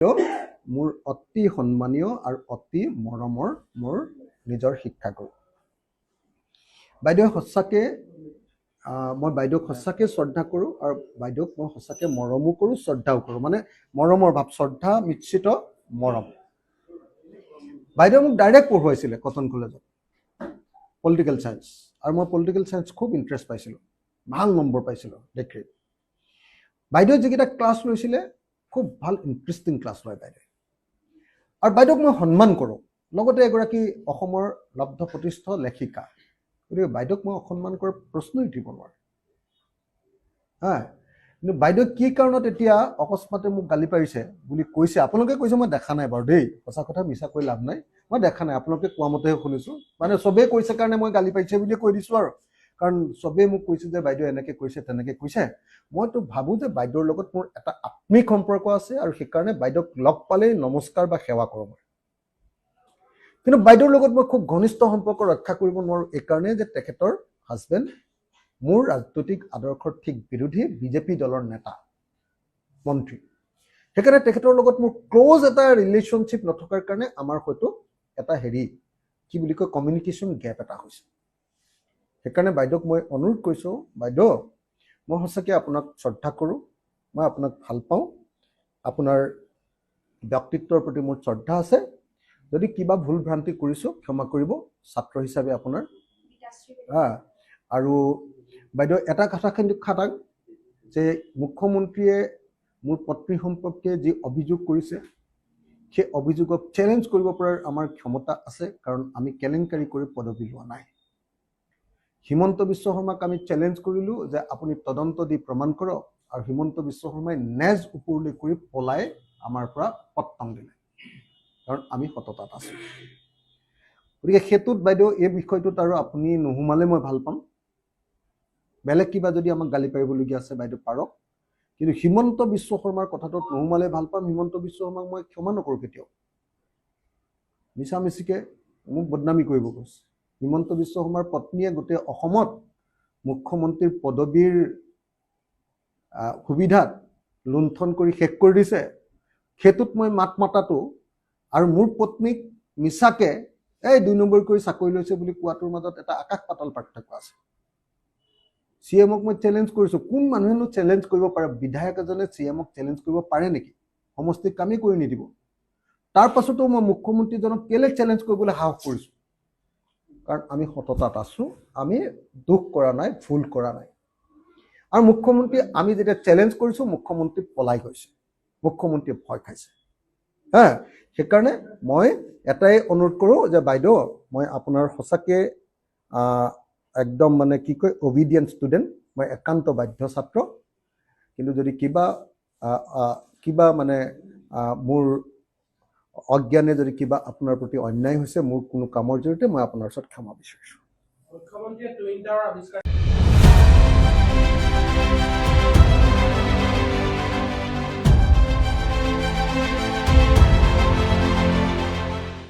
মোৰ অতি সন্মানীয় আৰু অতি মৰমৰ মোৰ নিজৰ শিক্ষাগুৰু বাইদেউ সঁচাকে মই বাইদেউক সঁচাকে শ্ৰদ্ধা কৰোঁ আৰু বাইদেউক মই সঁচাকে মৰমো কৰোঁ শ্ৰদ্ধাও কৰোঁ মানে মৰমৰ ভাৱ শ্ৰদ্ধা মিশ্ৰিত মৰম বাইদেউ মোক ডাইৰেক্ট পঢ়ুৱাইছিলে কটন কলেজত পলিটিকেল চায়েন্স আৰু মই পলিটিকেল চায়েন্স খুব ইণ্টাৰেষ্ট পাইছিলোঁ ভাল নম্বৰ পাইছিলোঁ দেখি বাইদেউ যিকেইটা ক্লাছ লৈছিলে খুব ভাল ইণ্টাৰেষ্টিং ক্লাছ লয় বাইদেউ আৰু বাইদেউক মই সন্মান কৰোঁ লগতে এগৰাকী অসমৰ লব্ধ প্ৰতিষ্ঠ লেখিকা গতিকে বাইদেউক মই অসন্মান কৰাৰ প্ৰশ্নই উঠিব নোৱাৰে হা কিন্তু বাইদেউ কি কাৰণত এতিয়া অকস্মাতে মোক গালি পাৰিছে বুলি কৈছে আপোনালোকে কৈছে মই দেখা নাই বাৰু দেই সঁচা কথা মিছা কৈ লাভ নাই মই দেখা নাই আপোনালোকে কোৱা মতেহে শুনিছোঁ মানে চবেই কৈছে কাৰণে মই গালি পাৰিছে বুলি কৈ দিছোঁ আৰু কাৰণ চবেই মোক কৈছে যে বাইদেউ এনেকৈ কৈছে তেনেকৈ কৈছে মইতো ভাবোঁ যে বাইদেউৰ লগত মোৰ এটা আত্মিক সম্পৰ্ক আছে আৰু সেইকাৰণে বাইদেউক লগ পালেই নমস্কাৰ বা সেৱা কৰোঁ মই কিন্তু বাইদেউৰ লগত মই খুব ঘনিষ্ঠ সম্পৰ্ক ৰক্ষা কৰিব নোৱাৰোঁ এইকাৰণে যে তেখেতৰ হাজবেণ্ড মোৰ ৰাজনৈতিক আদৰ্শৰ ঠিক বিৰোধী বিজেপি দলৰ নেতা মন্ত্ৰী সেইকাৰণে তেখেতৰ লগত মোৰ ক্ল'জ এটা ৰিলেশ্যনশ্বিপ নথকাৰ কাৰণে আমাৰ হয়তো এটা কি বুলি কয় কমিউনিকেশ্যন গেপ এটা হৈছে সেইকাৰণে বাইদেউক মই অনুৰোধ কৰিছোঁ বাইদেউ মই সঁচাকৈ আপোনাক শ্ৰদ্ধা কৰোঁ মই আপোনাক ভাল পাওঁ আপোনাৰ ব্যক্তিত্বৰ প্ৰতি মোৰ শ্ৰদ্ধা আছে যদি কিবা ভুল ভ্ৰান্তি কৰিছোঁ ক্ষমা কৰিব ছাত্ৰ হিচাপে আপোনাৰ আৰু বাইদেউ এটা কথা কিন্তু খাটাং যে মুখ্যমন্ত্ৰীয়ে মোৰ পত্নী সম্পৰ্কে যি অভিযোগ কৰিছে সেই অভিযোগক চেলেঞ্জ কৰিব পৰাৰ আমাৰ ক্ষমতা আছে কাৰণ আমি কেলেংকাৰী কৰি পদবী লোৱা নাই হিমন্ত বিশ্ব শৰ্মাক আমি চেলেঞ্জ কৰিলোঁ যে আপুনি তদন্ত দি প্ৰমাণ কৰক আৰু হিমন্ত বিশ্ব শৰ্মাই নেজ ওপৰলৈ কৰি পলাই আমাৰ পৰা পত্তন দিলে কাৰণ আমি সততাত আছোঁ গতিকে সেইটোত বাইদেউ এই বিষয়টোত আৰু আপুনি নোসোমালে মই ভাল পাম বেলেগ কিবা যদি আমাক গালি পাৰিবলগীয়া আছে বাইদেউ পাৰক কিন্তু হিমন্ত বিশ্ব শৰ্মাৰ কথাটোত নোসোমালে ভাল পাম হিমন্ত বিশ্ব শৰ্মাক মই ক্ষমা নকৰোঁ কেতিয়াও মিছামিছিকৈ মোক বদনামী কৰিব গৈছে হিমন্ত বিশ্ব শৰ্মাৰ পত্নীয়ে গোটেই অসমত মুখ্যমন্ত্ৰীৰ পদবীৰ সুবিধাত লুণ্ঠন কৰি শেষ কৰি দিছে সেইটোত মই মাত মতাটো আৰু মোৰ পত্নীক মিছাকে এই ২ নম্বৰ কৰি চাকৰি লৈছে বুলি কোৱাটোৰ মাজত এটা আকাশ পাতাল পাৰ্থক্য আছে চিএমক মই চেলেঞ্জ কৰিছোঁ কোন মানুহেনো চেলেঞ্জ কৰিব পাৰে বিধায়ক এজনে চিএমক চেলেঞ্জ কৰিব পাৰে নেকি সমষ্টিক কামেই কৰি নিদিব তাৰ পাছতো মই মুখ্যমন্ত্ৰীজনক কেলে চেলেঞ্জ কৰিবলৈ সাহস কৰিছোঁ কাৰণ আমি সততাত আছোঁ আমি দুখ কৰা নাই ভুল কৰা নাই আৰু মুখ্যমন্ত্ৰী আমি যেতিয়া চেলেঞ্জ কৰিছোঁ মুখ্যমন্ত্ৰী পলাই গৈছে মুখ্যমন্ত্ৰীয়ে ভয় খাইছে হা সেইকাৰণে মই এটাই অনুৰোধ কৰোঁ যে বাইদেউ মই আপোনাৰ সঁচাকৈ একদম মানে কি কয় অবিডিয়েণ্ট ষ্টুডেণ্ট মই একান্ত বাধ্য ছাত্ৰ কিন্তু যদি কিবা মানে মোৰ অজ্ঞানে যদি কিবা আপোনাৰ প্ৰতি অন্যায় হৈছে মোৰ কোনো কামৰ জৰিয়তে মই আপোনাৰ ওচৰত ক্ষমা বিচাৰিছোঁ